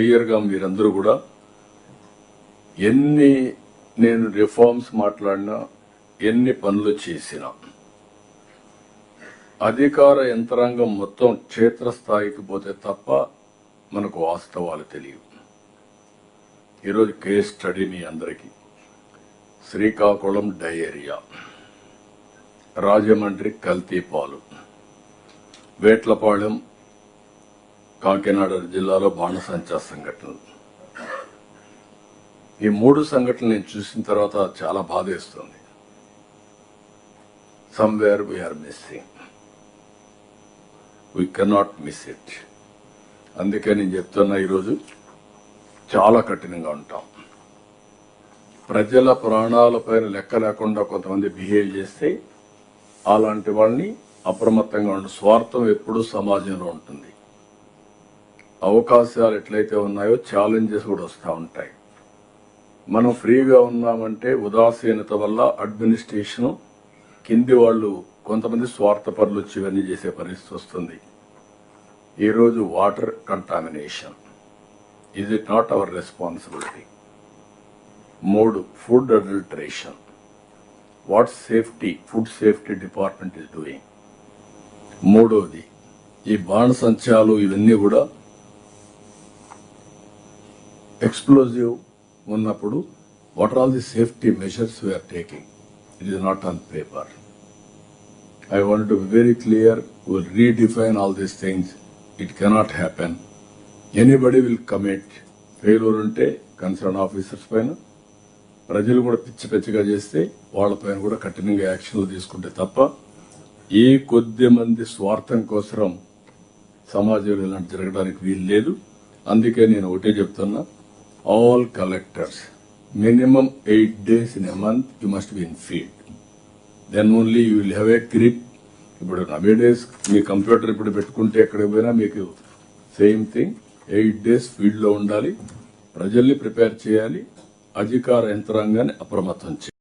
క్లియర్గా మీరందరూ కూడా ఎన్ని నేను రిఫార్మ్స్ మాట్లాడినా ఎన్ని పనులు చేసినా అధికార యంత్రాంగం మొత్తం క్షేత్రస్థాయికి పోతే తప్ప మనకు వాస్తవాలు తెలియవు. ఈరోజు కేస్ స్టడీ మీ అందరికీ శ్రీకాకుళం డయేరియా, రాజమండ్రి కల్తీ పాలు, వేట్లపాళెం కాకినాడ జిల్లాలో బాణసంచా సంఘటనలు. ఈ 3 సంఘటనలు నేను చూసిన తర్వాత చాలా బాధేస్తుంది. Somewhere we're missing, we cannot miss it. అందుకే నేను చెప్తున్నా, ఈరోజు చాలా కఠినంగా ఉంటాం. ప్రజల ప్రాణాలపైన లెక్క లేకుండా కొంతమంది బిహేవ్ చేస్తే అలాంటి వాళ్ళని అప్రమత్తంగా ఉండే స్వార్థం ఎప్పుడూ సమాజంలో ఉంటుంది. అవకాశాలు ఎట్లయితే ఉన్నాయో ఛాలెంజెస్ కూడా వస్తూ ఉంటాయి. మనం ఫ్రీగా ఉన్నామంటే ఉదాసీనత వల్ల అడ్మినిస్ట్రేషన్ కింది వాళ్ళు కొంతమంది స్వార్థపరులు వచ్చి ఇవన్నీ చేసే పరిస్థితి వస్తుంది. ఈరోజు water contamination, is it not our responsibility? 3, food adulteration, what safety food safety department is doing. 3వది ఈ బాణసంచాలు, ఇవన్నీ కూడా ఎక్స్ప్లోజివ్ ఉన్నప్పుడు what are all the safety measures we are taking? It is not on paper. I want to be very clear, will redefine all these things. It cannot happen. Anybody will commit. Failure ఉంటే concern officers పైన, ప్రజలు కూడా పిచ్చి పిచ్చిగా చేస్తే వాళ్ళపైన కూడా కఠినంగా యాక్షన్లు తీసుకుంటే తప్ప ఏ కొద్ది మంది స్వార్థం కోసం సమాజంలో ఇలాంటి జరగడానికి వీలు లేదు. అందుకే నేను ఒకటే చెప్తున్నా, all collectors, minimum 8 days in a month you must be in field. Then only you will have a grip. ఇప్పుడు nowadays మీ కంప్యూటర్ ఇప్పుడు పెట్టుకుంటే ఎక్కడికి పోయినా మీకు సేమ్ థింగ్. 8 days ఫీల్డ్ లో ఉండాలి, ప్రజల్ని ప్రిపేర్ చేయాలి, అధికార యంత్రాంగాన్ని అప్రమత్తం చేయాలి.